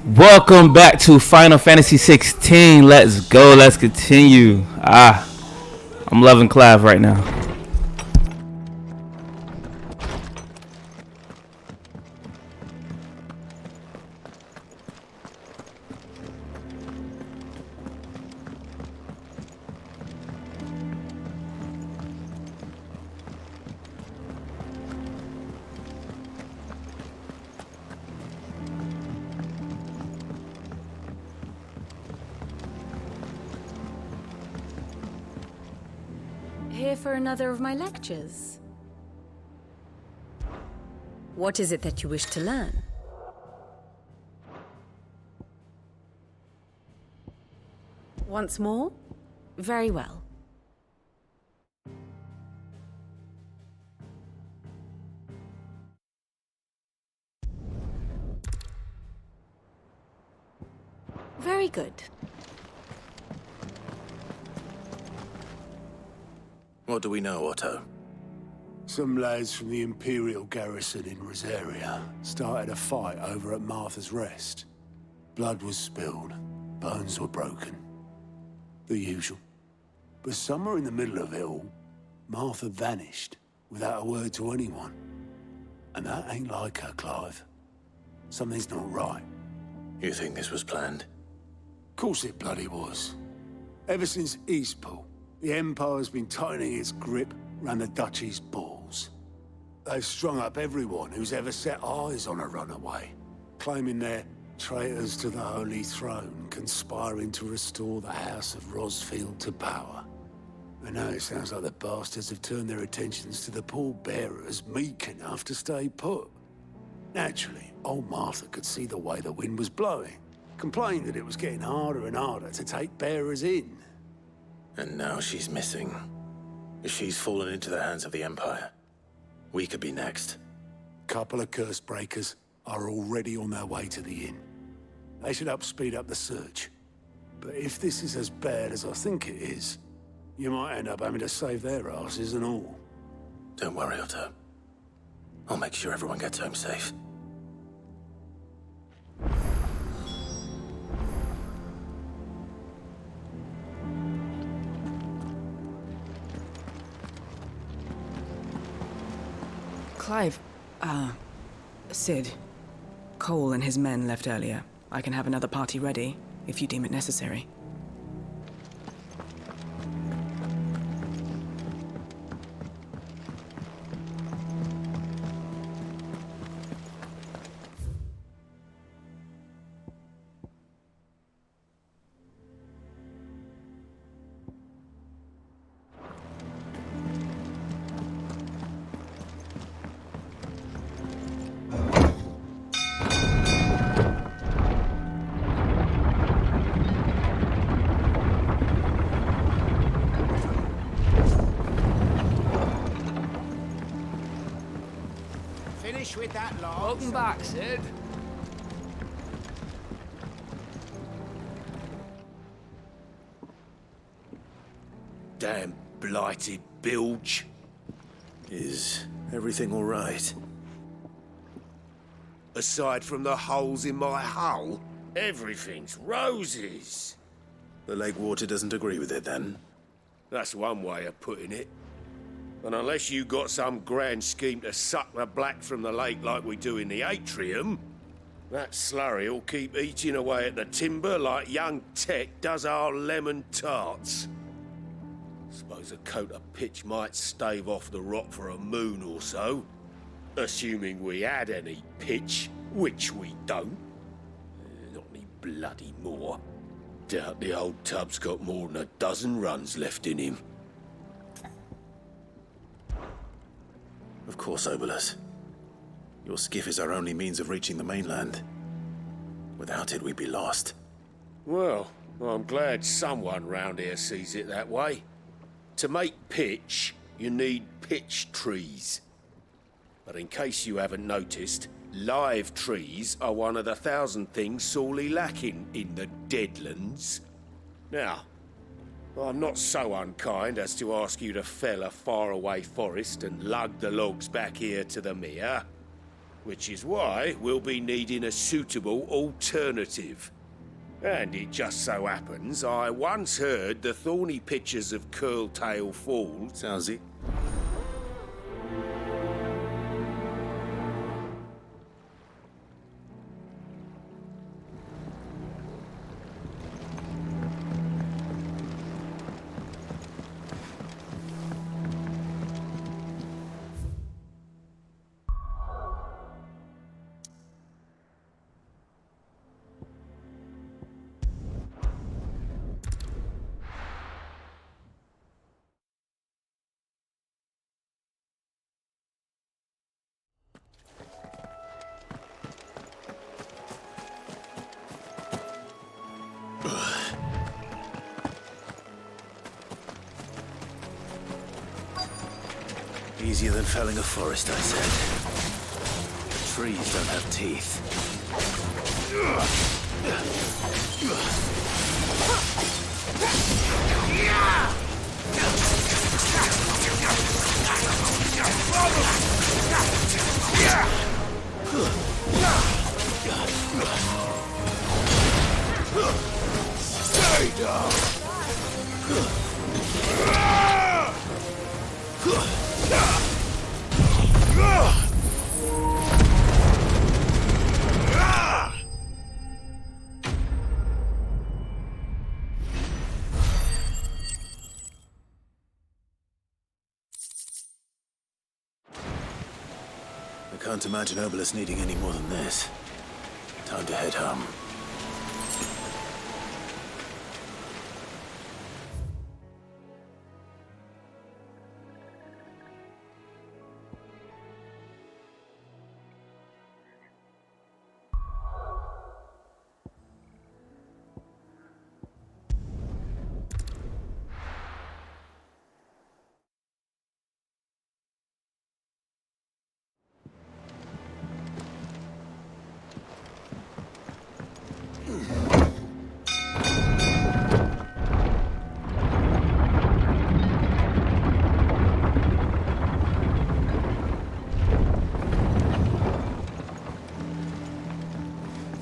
Welcome back to Final Fantasy XVI. Let's go. Let's continue. I'm loving Clive right now. Here for another of my lectures. What is it that you wish to learn? Once more? Very well. Very good. What do we know, Otto? Some lads from the Imperial garrison in Rosaria started a fight over at Martha's Rest. Blood was spilled, bones were broken. The usual. But somewhere in the middle of it all, Martha vanished without a word to anyone. And that ain't like her, Clive. Something's not right. You think this was planned? Of course it bloody was. Ever since Eastpool, the Empire's been tightening its grip round the Duchy's balls. They've strung up everyone who's ever set eyes on a runaway, claiming they're traitors to the Holy Throne, conspiring to restore the House of Rosfield to power. And now it sounds like the bastards have turned their attentions to the pallbearers meek enough to stay put. Naturally, old Martha could see the way the wind was blowing, complained that it was getting harder and harder to take bearers in. And now she's missing. If she's fallen into the hands of the Empire, we could be next. Couple of curse breakers are already on their way to the inn. They should help speed up the search. But if this is as bad as I think it is, you might end up having to save their asses and all. Don't worry, Otto. I'll make sure everyone gets home safe. Clive, Sid. Cole and his men left earlier. I can have another party ready, if you deem it necessary. With that log. Welcome back, Sid. Damn blighted bilge. Is everything all right? Aside from the holes in my hull, everything's roses. The lake water doesn't agree with it, then? That's one way of putting it. And unless you got some grand scheme to suck the black from the lake like we do in the atrium, that slurry'll keep eating away at the timber like young Tech does our lemon tarts. Suppose a coat of pitch might stave off the rot for a moon or so, assuming we had any pitch, which we don't. Not any bloody more. Doubt the old tub's got more than a dozen runs left in him. Of course, Obolus. Your skiff is our only means of reaching the mainland. Without it, we'd be lost. Well, I'm glad someone round here sees it that way. To make pitch, you need pitch trees. But in case you haven't noticed, live trees are one of the 1,000 things sorely lacking in the Deadlands. Now, I'm not so unkind as to ask you to fell a faraway forest and lug the logs back here to the mere. Which is why we'll be needing a suitable alternative. And it just so happens I once heard the thorny pictures of Curltail Falls. Sounds it. Easier than felling a forest, I said. The trees don't have teeth. Stay down! I can't imagine Obelisk needing any more than this. Time to head home.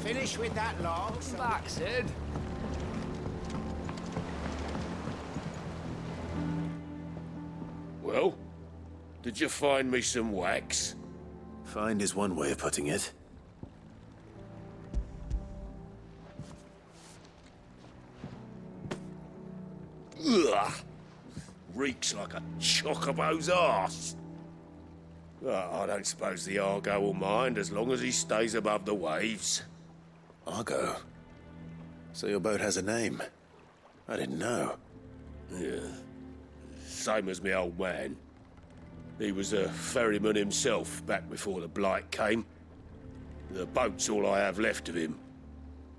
Finish with that log. Back, Sid. Well, did you find me some wax? Find is one way of putting it. Ugh! Reeks like a chocobo's arse. I don't suppose the Argo will mind as long as he stays above the waves. Argo? So your boat has a name? I didn't know. Yeah. Same as me old man. He was a ferryman himself back before the Blight came. The boat's all I have left of him.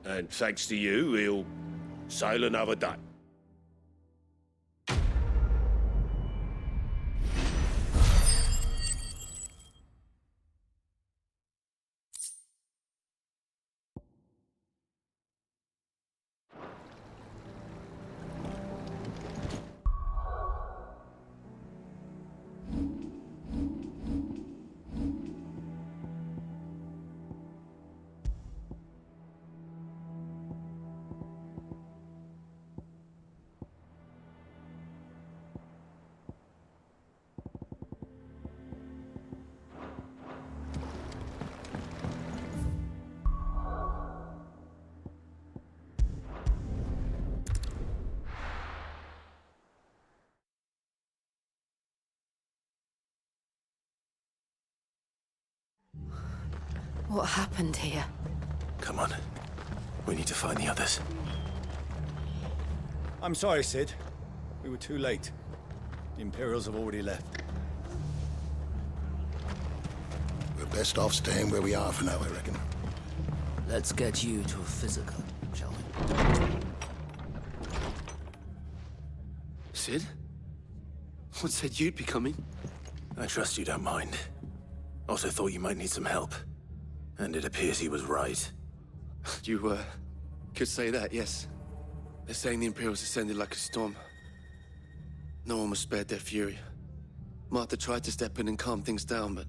And thanks to you, he'll sail another day. What happened here? Come on. We need to find the others. I'm sorry, Sid. We were too late. The Imperials have already left. We're best off staying where we are for now, I reckon. Let's get you to a physical, shall we? Sid? What said you'd be coming? I trust you don't mind. Also thought you might need some help. And it appears he was right. You, could say that, yes. They're saying the Imperials descended like a storm. No one was spared their fury. Martha tried to step in and calm things down, but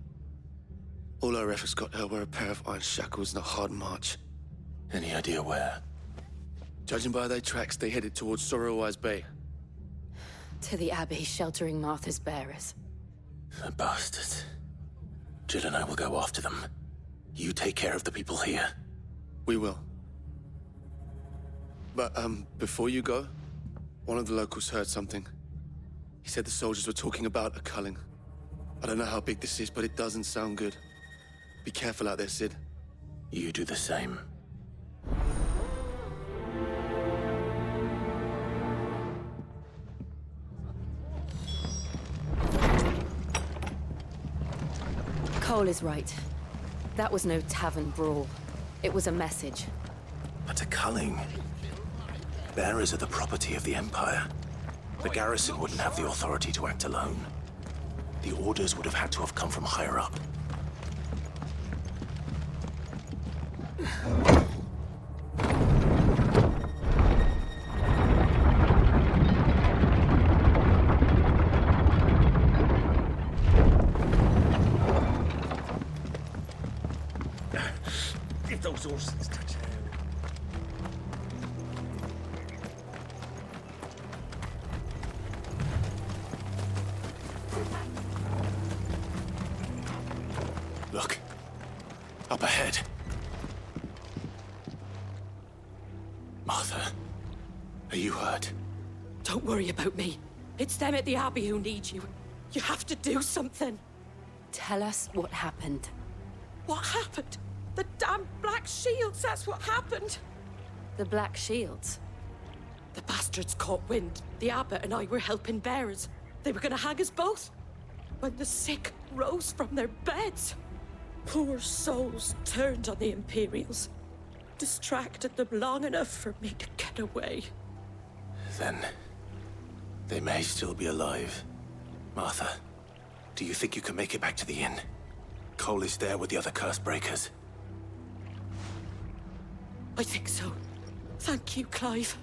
All our efforts got her were a pair of iron shackles and a hard march. Any idea where? Judging by their tracks, they headed towards Sorrowwise Bay. To the Abbey sheltering Martha's bearers. The bastards. Jill and I will go after them. You take care of the people here. We will. But, before you go, one of the locals heard something. He said the soldiers were talking about a culling. I don't know how big this is, but it doesn't sound good. Be careful out there, Sid. You do the same. Cole is right. That was no tavern brawl. It was a message. But a culling. Bearers are the property of the Empire. The garrison wouldn't have the authority to act alone. The orders would have had to have come from higher up. Give those horses a touch. Look. Up ahead. Martha, are you hurt? Don't worry about me. It's them at the Abbey who need you. You have to do something. Tell us what happened. What happened? The damn Black Shields, that's what happened. The Black Shields? The bastards caught wind. The Abbot and I were helping bearers. They were gonna hang us both. When the sick rose from their beds. Poor souls turned on the Imperials. Distracted them long enough for me to get away. Then, they may still be alive. Martha, do you think you can make it back to the inn? Cole is there with the other curse breakers. I think so. Thank you, Clive.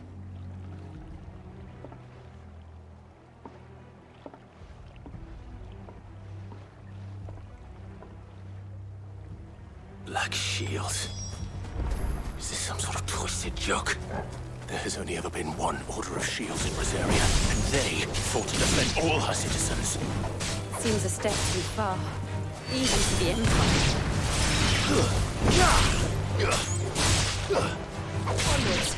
Black Shields. Is this some sort of twisted joke? There has only ever been one Order of Shields in Rosaria, and they fought to defend all her citizens. Seems a step too far. Even for the Empire. Onwards.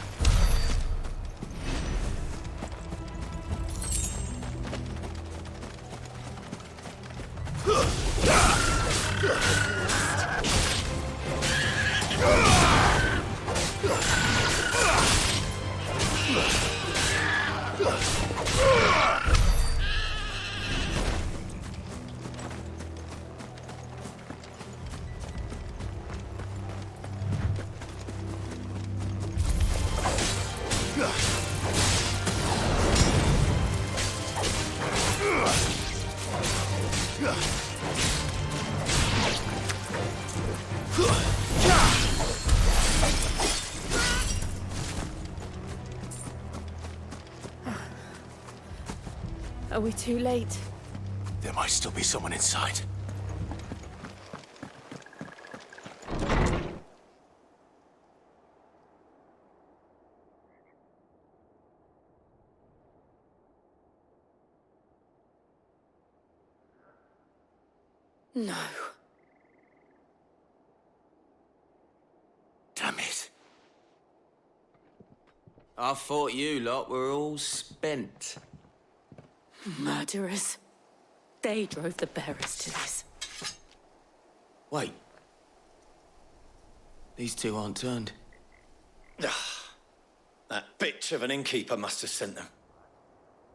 Are we too late? There might still be someone inside. No. Damn it. I thought you lot were all spent. Murderers. They drove the bearers to this. Wait. These two aren't turned. That bitch of an innkeeper must have sent them.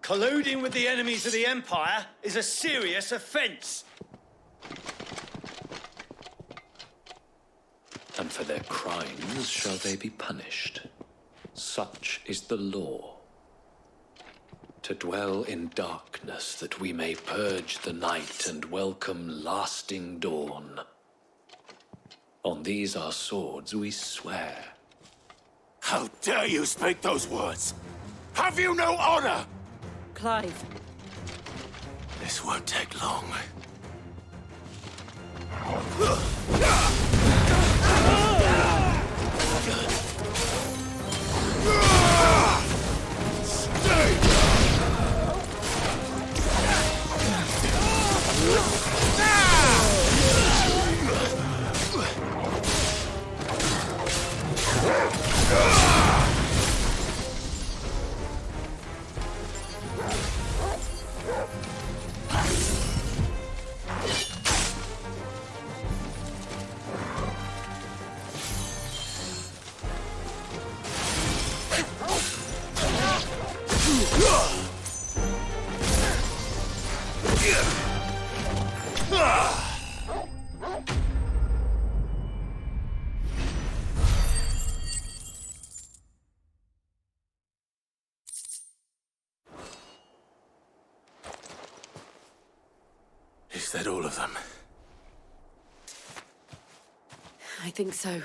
Colluding with the enemies of the Empire is a serious offense. And for their crimes shall they be punished. Such is the law. To dwell in darkness that we may purge the night and welcome lasting dawn. On these our swords we swear. How dare you speak those words? Have you no honor? Clive. This won't take long. Is that all of them? I think so.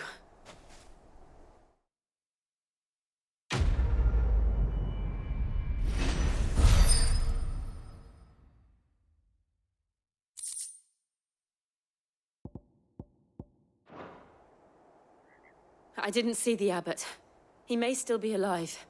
I didn't see the abbot. He may still be alive.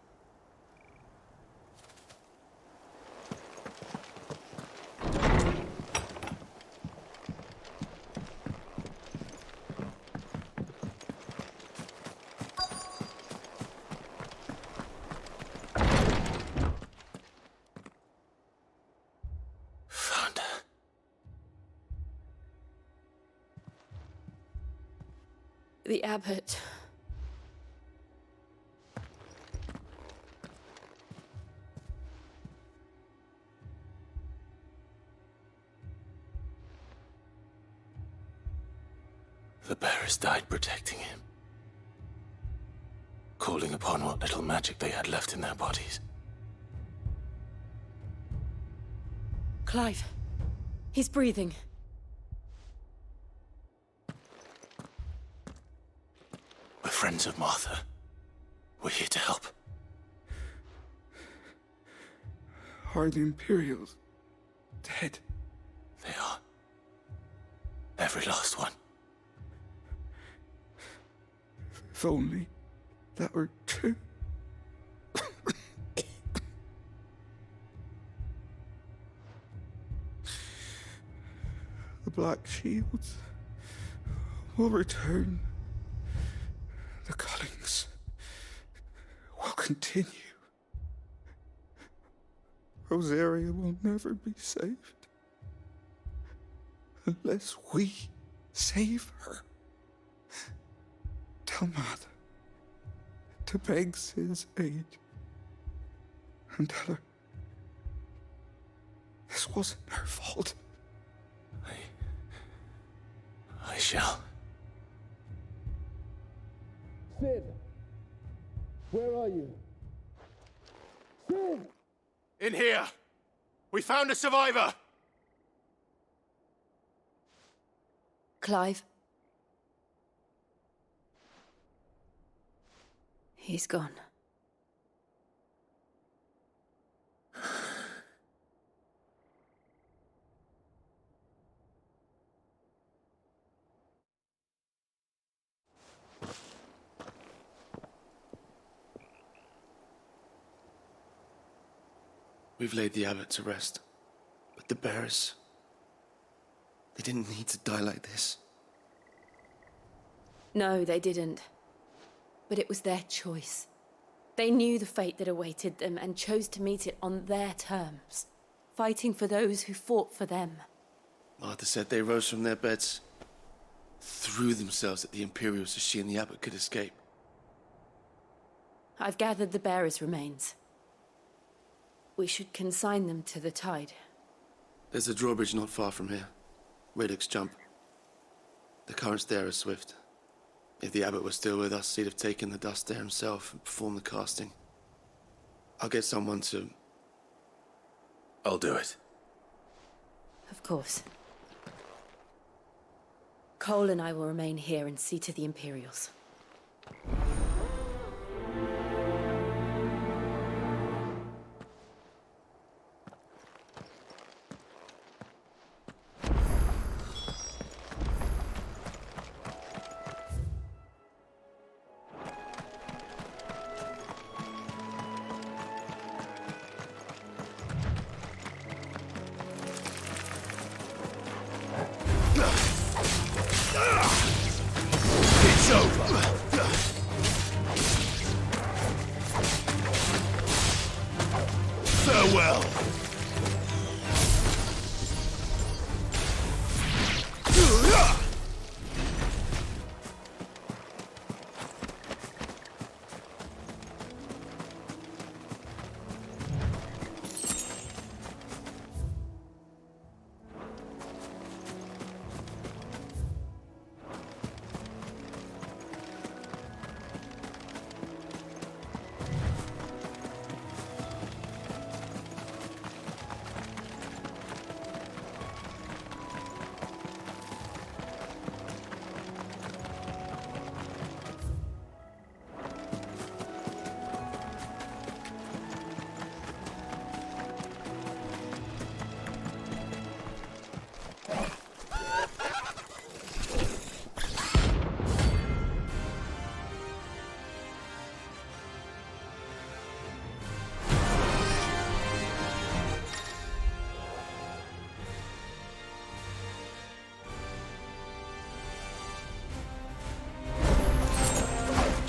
The abbot. The bearers died protecting him. Calling upon what little magic they had left in their bodies. Clive. He's breathing. We're friends of Martha. We're here to help. Are the Imperials dead? They are. Every last one. If only that were true. The Black Shields will return. The cullings will continue. Rosaria will never be saved unless we save her. Tell Mother to beg Sid's aid and tell her this wasn't her fault. I shall. Sid! Where are you? Sid! In here! We found a survivor! Clive. He's gone. We've laid the abbot to rest, but the bearers, they didn't need to die like this. No, they didn't. But it was their choice. They knew the fate that awaited them and chose to meet it on their terms, fighting for those who fought for them. Martha said they rose from their beds, threw themselves at the Imperials so she and the abbot could escape. I've gathered the bearers' remains. We should consign them to the tide. There's a drawbridge not far from here. Radix Jump. The currents there are swift. If the abbot was still with us, he'd have taken the dust there himself and performed the casting. I'll get someone to... I'll do it. Of course. Cole and I will remain here and see to the Imperials. well.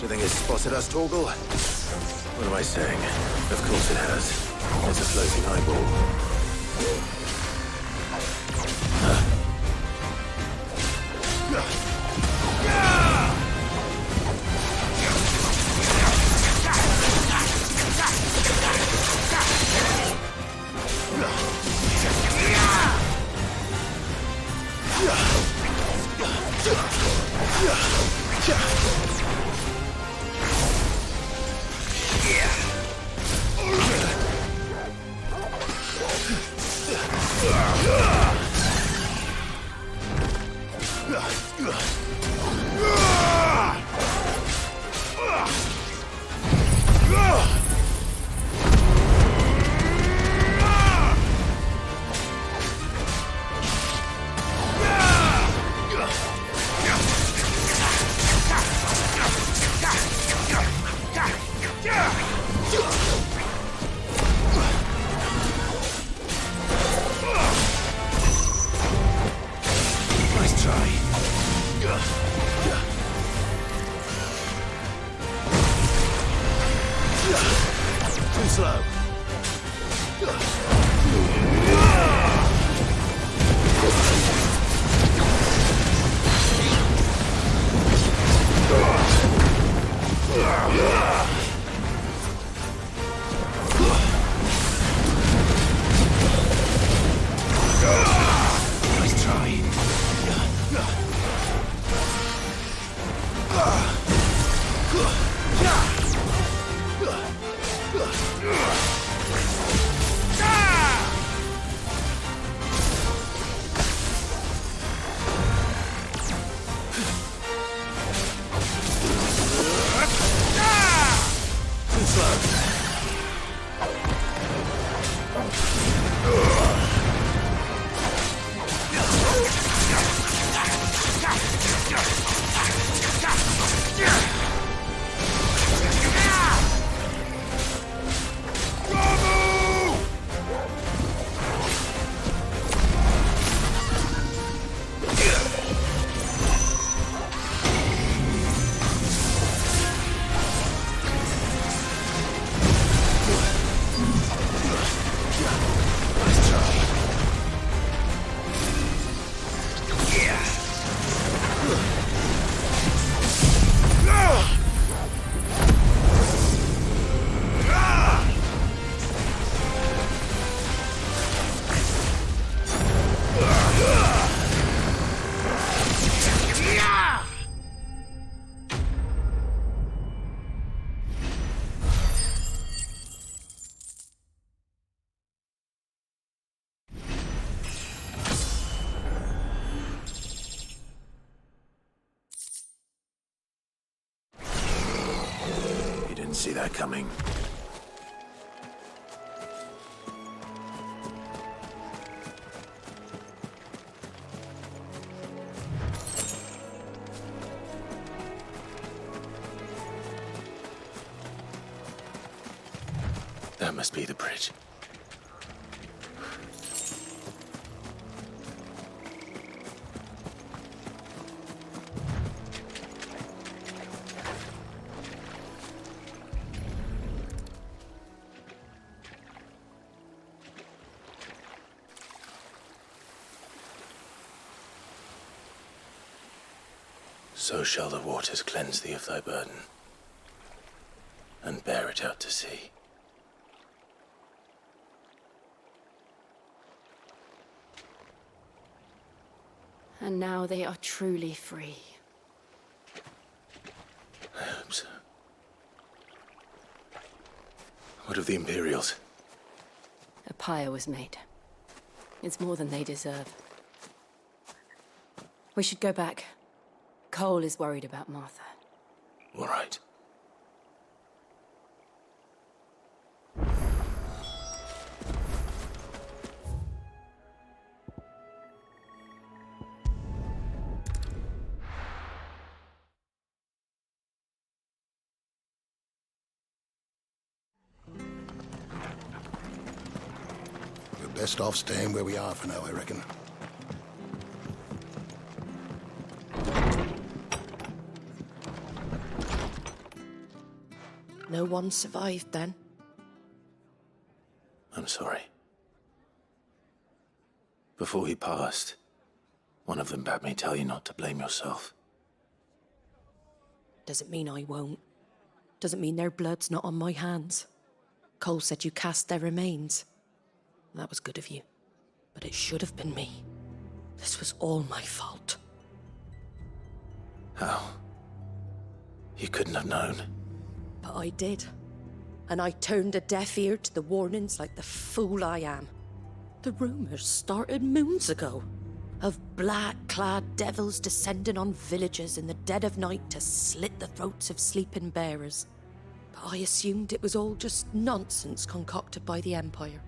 Do you think it's spotted us, Torgal? What am I saying? Of course it has. It's a floating eyeball. See that coming. That must be the bridge. So shall the waters cleanse thee of thy burden, and bear it out to sea. And now they are truly free. I hope so. What of the Imperials? A pyre was made. It's more than they deserve. We should go back. Cole is worried about Martha. All right. We're best off staying where we are for now, I reckon. No one survived then? I'm sorry. Before he passed, one of them bade me tell you not to blame yourself. Doesn't mean I won't. Doesn't mean their blood's not on my hands. Cole said you cast their remains. That was good of you. But it should have been me. This was all my fault. How? You couldn't have known. But I did. And I turned a deaf ear to the warnings like the fool I am. The rumours started moons ago. Of black-clad devils descending on villages in the dead of night to slit the throats of sleeping bearers. But I assumed it was all just nonsense concocted by the Empire.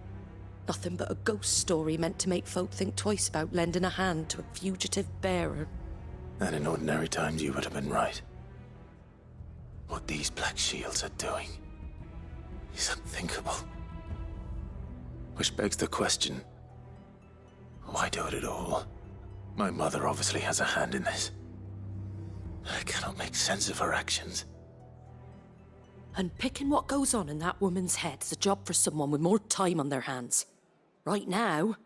Nothing but a ghost story meant to make folk think twice about lending a hand to a fugitive bearer. And in ordinary times you would have been right. What these Black Shields are doing is unthinkable. Which begs the question, why do it at all? My mother obviously has a hand in this. I cannot make sense of her actions. And picking what goes on in that woman's head is a job for someone with more time on their hands. Right now,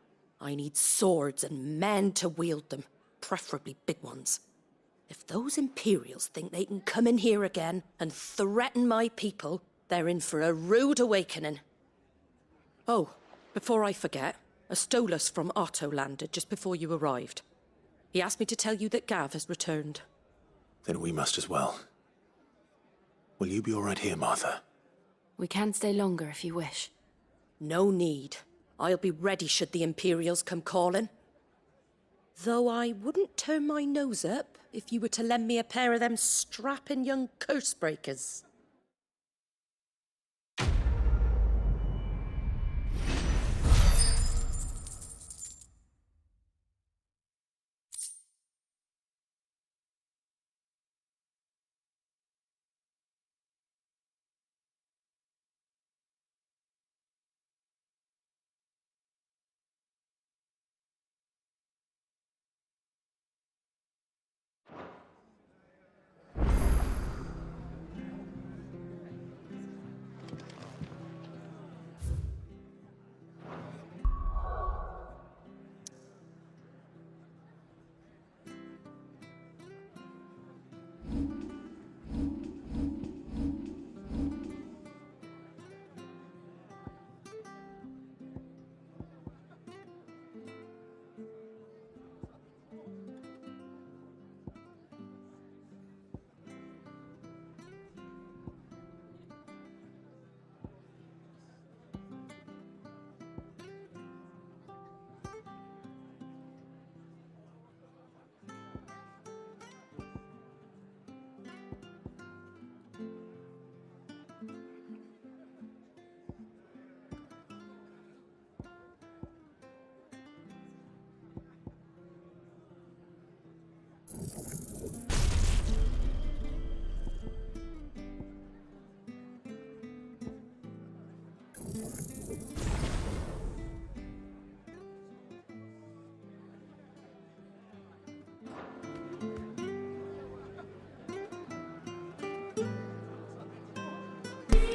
I need swords and men to wield them, preferably big ones. If those Imperials think they can come in here again and threaten my people, they're in for a rude awakening. Oh, before I forget, a Stolas from Otto landed just before you arrived. He asked me to tell you that Gav has returned. Then we must as well. Will you be all right here, Martha? We can stay longer if you wish. No need. I'll be ready should the Imperials come calling. Though I wouldn't turn my nose up if you were to lend me a pair of them strapping young curse breakers.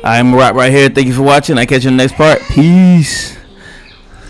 I'm right here. Thank you for watching. I catch you in the next part. Peace.